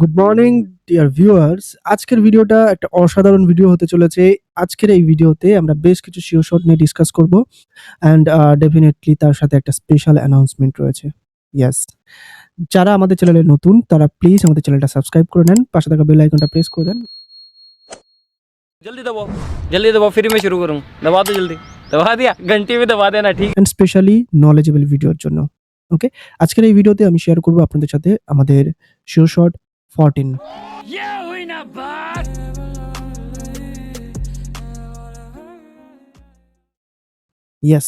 Good morning dear viewers. আজকের ভিডিওটা একটা অসাধারণ ভিডিও হতে চলেছে। আজকের এই ভিডিওতে আমরা বেশ কিছু শিওর শট নিয়ে ডিসকাস করব অ্যান্ড ডেফিনেটলি তার সাথে একটা স্পেশাল অ্যানাউন্সমেন্ট রয়েছে। ইয়েস, যারা আমাদের চ্যানেলে নতুন তারা প্লিজ আমাদের চ্যানেলটা সাবস্ক্রাইব করে নেন, পাশে থাকা বেল আইকনটা প্রেস করে দেন। जल्दी दबाओ फिर मैं शुरू करूँ। दबा दो जल्दी। दबा दिया, घंटी भी दबा देना ठीक। অ্যান্ড স্পেশালি নলেজেবল ভিডিওর জন্য। ওকে, আজকের এই ভিডিওতে আমি শেয়ার করব আপনাদের সাথে আমাদের SureShot 14। ये हुई ना बात। ইয়েস,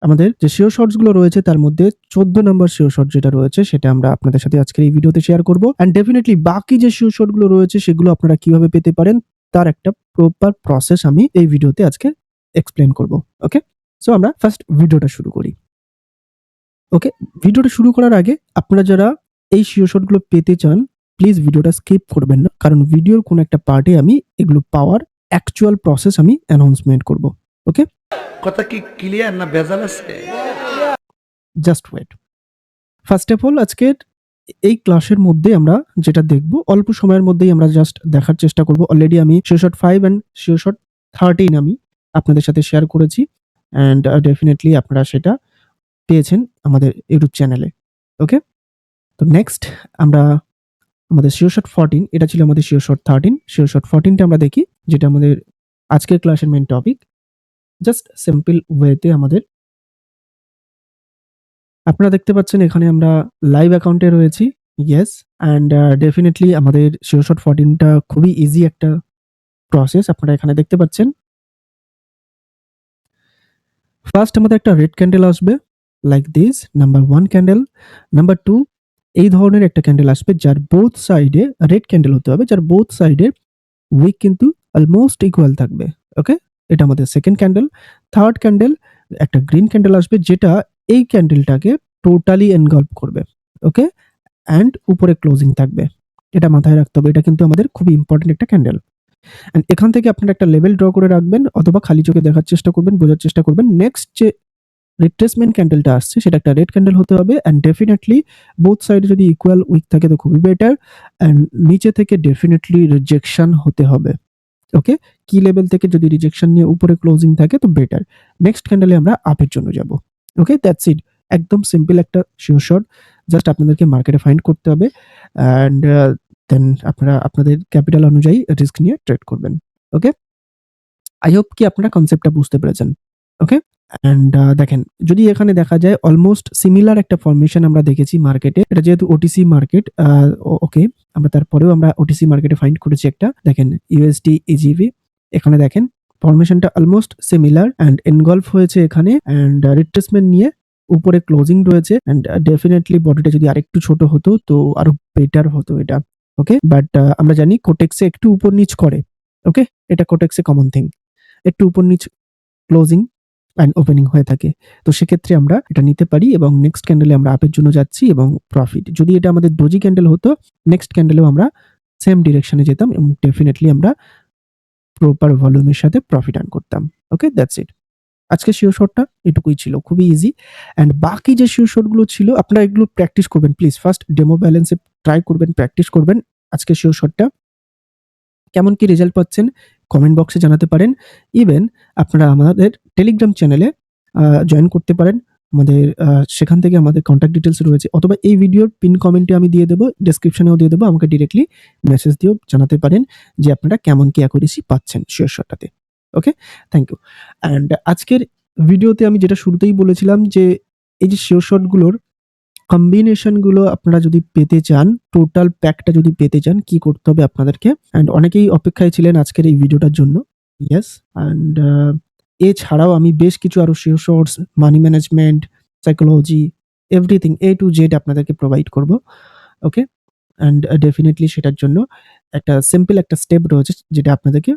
আমাদের যে শিওর শটস গুলো রয়েছে তার মধ্যে 14 নম্বর শিওর শট যেটা রয়েছে সেটা আমরা আপনাদের সাথে আজকের এই ভিডিওতে শেয়ার করব। এন্ড ডেফিনেটলি বাকি যে শিওর শট গুলো রয়েছে সেগুলো আপনারা কিভাবে পেতে পারেন তার একটা প্রপার প্রসেস আমি এই ভিডিওতে আজকে এক্সপ্লেন করব। ওকে, সো আমরা ফার্স্ট ভিডিওটা শুরু করি। ওকে, ভিডিওটা শুরু করার আগে আপনারা যারা এই শিওর শট গুলো পেতে চান প্লিজ ভিডিওটা স্কিপ করবেন না, কারণ ভিডিওর কোন একটা পার্টে আমি এগুলো পাওয়ার অ্যাকচুয়াল প্রসেস আমি অ্যানাউন্সমেন্ট করব। ওকে, কথা কি ক্লিয়ার না ভেজাল আছে? Just wait. First of all আজকের এই ক্লাসের মধ্যে আমরা যেটা দেখব অল্প সময়ের মধ্যেই আমরা জাস্ট দেখার চেষ্টা করব। অলরেডি আমি SureShot 5 এন্ড SureShot 13 আমি আপনাদের সাথে শেয়ার করেছি এন্ড ডেফিনেটলি আপনারা সেটা পেয়েছেন আমাদের ইউটিউব চ্যানেলে। ওকে, তো নেক্সট আমরা আমাদের SureShot 14, এটা ছিল আমাদের SureShot 13, SureShot 14 টা আমরা দেখি, যেটা আমাদের আজকের ক্লাসের মেইন টপিক। জাস্ট সিম্পল ওয়েতে আমাদের আপনারা দেখতে পাচ্ছেন এখানে আমরা লাইভ অ্যাকাউন্টে রয়েছি। ইয়েস, অ্যান্ড ডেফিনেটলি আমাদের SureShot 14 টা খুবই ইজি একটা প্রসেস আপনারা এখানে দেখতে পাচ্ছেন। ফার্স্ট আমাদের একটা রেড ক্যান্ডেল আসবে like this, number 1 candle. Number 2 এই ধরনের একটা ক্যান্ডেল আসবে যার বোথ সাইডে রেড ক্যান্ডেল হতে হবে, যার বোথ সাইডে উইক কিন্তু অলমোস্ট ইকুয়াল থাকবে। ওকে, এটা আমাদের সেকেন্ড ক্যান্ডেল। থার্ড ক্যান্ডেল একটা গ্রিন ক্যান্ডেল আসবে যেটা এই ক্যান্ডেলটাকে টোটালি এনগলভ করবে। ওকে, অ্যান্ড উপরে ক্লোজিং থাকবে, এটা মাথায় রাখতে হবে। এটা কিন্তু আমাদের খুবই ইম্পর্টেন্ট একটা ক্যান্ডেল। অ্যান্ড এখান থেকে আপনারা একটা লেভেল ড্র করে রাখবেন অথবা খালি চোখে দেখার চেষ্টা করবেন, বোঝার চেষ্টা করবেন। নেক্সট যে রিট্রেসমেন্ট ক্যান্ডেলটা আসছে সেটা একটা রেড ক্যান্ডেল হতে হবে অ্যান্ড ডেফিনেটলি বোথ সাইডে যদি ইকুয়াল উইক থাকে তো খুবই বেটার, অ্যান্ড নিচে থেকে ডেফিনেটলি রিজেকশন হতে হবে। ওকে, কি লেভেল থেকে যদি রিজেকশন নিয়ে উপরে ক্লোজিং থাকে তো বেটার। নেক্সট ক্যান্ডেলে আমরা আপের জন্য যাব। ওকে, দ্যাটস ইট। একদম সিম্পল একটা শিওর শট, জাস্ট আপনাদেরকে মার্কেটে ফাইন্ড করতে হবে অ্যান্ড দেন আপনারা আপনাদের ক্যাপিটাল অনুযায়ী রিস্ক নিয়ে ট্রেড করবেন। ওকে, আই হোপ কি আপনারা কনসেপ্টটা বুঝতে পেরেছেন। ওকে, অ্যান্ড দেখেন যদি এখানে দেখা যায় অলমোস্ট সিমিলার একটা ফরমেশন আমরা দেখেছি মার্কেটে। এটা যেহেতু ওটিসি মার্কেট, ওকে, আমরা তারপরেও আমরা ওটিসি মার্কেটে ফাইন্ড করেছি একটা। দেখেন ইউএসডি ইজিভি, এখানে দেখেন ফরমেশনটা অলমোস্ট সিমিলার অ্যান্ড এনগলফ হয়েছে এখানে অ্যান্ড রিট্রেসমেন্ট নিয়ে উপরে ক্লোজিং রয়েছে অ্যান্ড ডেফিনেটলি বডিটা যদি আরেকটু ছোট হতো তো আরো বেটার হতো এটা। ওকে, বাট আমরা জানি কোটেক্সে একটু উপর নিচ করে। ওকে, এটা কোটেক্সে কমন থিং, একটু উপর নিচ ক্লোজিং অ্যান্ড ওপেনিং হয়ে থাকে। তো সেক্ষেত্রে আমরা এটা নিতে পারি এবং নেক্সট ক্যান্ডেলে আমরা আপের জন্য যাচ্ছি এবং প্রফিট। যদি এটা আমাদের ডোজি ক্যান্ডেল হতো নেক্সট ক্যান্ডেলেও আমরা সেম ডিরেকশনে যেতাম এবং ডেফিনেটলি আমরা প্রপার ভলিউমের সাথে প্রফিট আর্ন করতাম। ওকে, দ্যাটস ইট। আজকে শিওর শটটা এটুকুই ছিল, খুবই ইজি। অ্যান্ড বাকি যে শিওর শটগুলো ছিল আপনারা এগুলো প্র্যাকটিস করবেন প্লিজ। ফার্স্ট ডেমো ব্যালেন্সে ট্রাই করবেন, প্র্যাকটিস করবেন। আজকে শিওর শটটা কেমন কি রেজাল্ট পাচ্ছেন কমেন্ট বক্সে জানাতে পারেন। ইভেন আপনারা আমাদের টেলিগ্রাম চ্যানেলে জয়েন করতে পারেন। আমাদের সেখান থেকে আমাদের কন্ট্যাক্ট ডিটেলস রয়েছে, অথবা এই ভিডিওর পিন কমেন্টে আমি দিয়ে দেবো, ডেসক্রিপশনেও দিয়ে দেবো। আমাকে ডিরেক্টলি মেসেজ দিয়েও জানাতে পারেন যে আপনারা কেমন কি অ্যাকুরেসি পাচ্ছেন শিওর শটটাতে। Okay, thank you. অ্যান্ড আজকের ভিডিওতে আমি যেটা শুরুতেই বলেছিলাম যে এই যে শিওর শটগুলোর কম্বিনেশনগুলো আপনারা যদি পেতে চান, টোটাল প্যাকটা যদি পেতে চান কি করতে হবে আপনাদেরকে, অ্যান্ড অনেকেই অপেক্ষায় ছিলেন আজকের এই ভিডিওটার জন্য। ইয়েস, অ্যান্ড এছাড়াও আমি বেশ কিছু আরো sure shots, money management, psychology, everything A to Z আপনাদেরকে প্রোভাইড করব। ওকে, অ্যান্ড ডেফিনেটলি সেটার জন্য একটা সিম্পল একটা স্টেপ রয়েছে যেটা আপনাদেরকে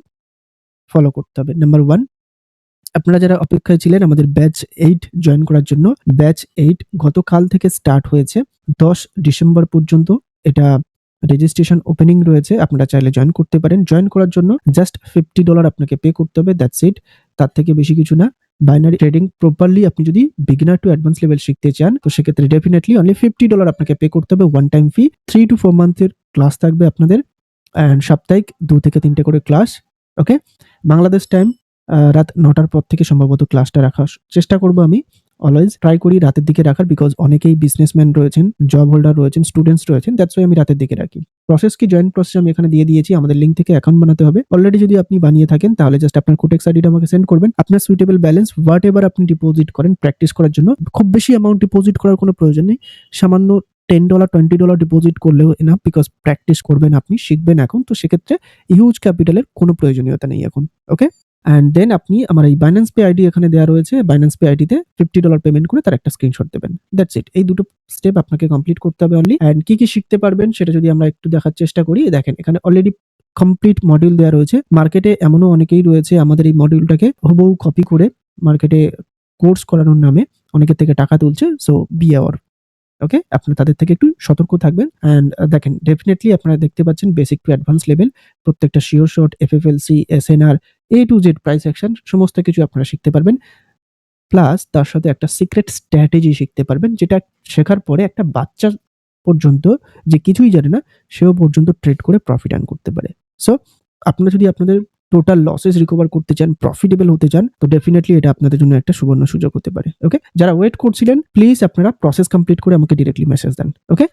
ফলো করতে হবে। নাম্বার 1, আপনারা যারা অপেক্ষায় ছিলেন আমাদের ব্যাচ 8 জয়েন করার জন্য, ব্যাচ 8 গতকাল থেকে স্টার্ট হয়েছে 10 ডিসেম্বর পর্যন্ত। এটা রেজিস্ট্রেশন ওপেনিং রয়েছে, আপনারা চাইলে জয়েন করতে পারেন। জয়েন করার জন্য জাস্ট $50 আপনাকে পে করতে হবে, দ্যাটস ইট। তার থেকে বেশি কিছু না। বাইনারি ট্রেডিং প্রপারলি আপনি যদি বিগিনার টু অ্যাডভান্স লেভেল শিখতে চান তো সেক্ষেত্রে ডেফিনেটলি অনলি $50 আপনাকে পে করতে হবে, ওয়ান টাইম ফি। 3 to 4 মান্থের ক্লাস থাকবে আপনাদের, অ্যান্ড সাপ্তাহিক 2 থেকে 3টে করে ক্লাস। ওকে, বাংলাদেশ টাইম রাত 9টার পর থেকে সম্ভবত ক্লাসটা রাখার চেষ্টা করব আমি। অলওয়েজ ট্রাই করি রাতের দিকে রাখার, বিকজ অনেকেই বিজনেসম্যান রয়েছেন, জব হোল্ডার রয়েছেন, স্টুডেন্টস রয়েছেন, দ্যাটস ওয়াই আমি রাতের দিকে রাখি। প্রসেস কি, জয়েন্ট প্রসেস আমি এখানে দিয়ে দিয়েছি। আমাদের লিঙ্ক থেকে অ্যাকাউন্ট বানাতে হবে। অলরেডি যদি আপনি বানিয়ে থাকেন তাহলে জাস্ট আপনার কোটেক্স আইডিটা আমাকে সেন্ড করবেন। আপনার সুইটেবল ব্যালেন্স হোয়াট এভার আপনি ডিপোজিট করেন প্র্যাকটিস করার জন্য, খুব বেশি অ্যামাউন্ট ডিপোজিট করার কোনো প্রয়োজন নেই। সামান্য $10 $20 ডিপোজিট করলেও এনাফ, বিকজ প্র্যাকটিস করবেন, আপনি শিখবেন এখন। তো সেক্ষেত্রে হিউজ ক্যাপিটালের কোনো প্রয়োজনীয়তা নেই এখন। ওকে, অ্যান্ড দেন আপনি আমার এই বাইন্যান্স পে আইডি এখানে দেওয়া রয়েছে, বাইন্যান্স পে আইডিতে $50 পেমেন্ট করে তার একটা স্ক্রিনশট দেবেন। That's it. এই দুটো স্টেপ আপনাকে কমপ্লিট করতে হবে অনলি। অ্যান্ড কি কি শিখতে পারবেন সেটা যদি আমরা একটু দেখার চেষ্টা করি, দেখেন এখানে অলরেডি কমপ্লিট মডিউল দেওয়া রয়েছে। মার্কেটে এমনও অনেকেই রয়েছে আমাদের এই মডিউলটাকে হুবহু কপি করে মার্কেটে কোর্স করানোর নামে অনেকের থেকে টাকা তুলছে। So be aware. ওকে, আপনারা তাদের থেকে একটু সতর্ক থাকবেন। অ্যান্ড দেখেন ডেফিনেটলি আপনারা দেখতে পাচ্ছেন বেসিক টু অ্যাডভান্স লেভেল, প্রত্যেকটা SureShot, FFLC, SNR, A to Z price action সমস্ত কিছু আপনারা শিখতে পারবেন। প্লাস তার সাথে একটা সিক্রেট স্ট্র্যাটেজি শিখতে পারবেন, যেটা শেখার পরে একটা বাচ্চা পর্যন্ত যে কিছুই জানে না সেও পর্যন্ত ট্রেড করে প্রফিট আর্ন করতে পারে। সো আপনারা যদি আপনাদের টোটাল লসেস রিকভার করতে চান, প্রফিটেবল হতে চান, তো ডেফিনেটলি এটা আপনাদের জন্য একটা সুবর্ণ সুযোগ হতে পারে। ওকে, যারা ওয়েট করছিলেন প্লিজ আপনারা প্রসেস কমপ্লিট করে আমাকে ডিরেক্টলি মেসেজ দেন। ওকে,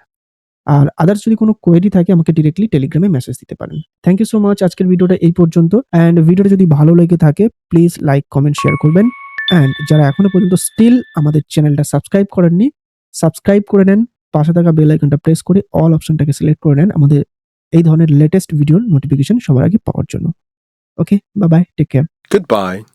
আর আদার্স যদি কোনো কোয়েরি থাকে আমাকে ডিরেক্টলি টেলিগ্রামে মেসেজ দিতে পারেন। Thank you so much. আজকের ভিডিওটা এই পর্যন্ত। অ্যান্ড ভিডিওটা যদি ভালো লেগে থাকে প্লিজ লাইক, কমেন্ট, শেয়ার করবেন। অ্যান্ড যারা এখনো পর্যন্ত স্টিল আমাদের চ্যানেলটা সাবস্ক্রাইব করেননি, সাবস্ক্রাইব করে নেন। পাশে থাকা বেল আইকনটা প্রেস করে অল অপশনটাকে সিলেক্ট করে নেন আমাদের এই ধরনের লেটেস্ট ভিডিওর নোটিফিকেশন সবার আগে পাওয়ার জন্য। Okay, bye bye, take care. Goodbye.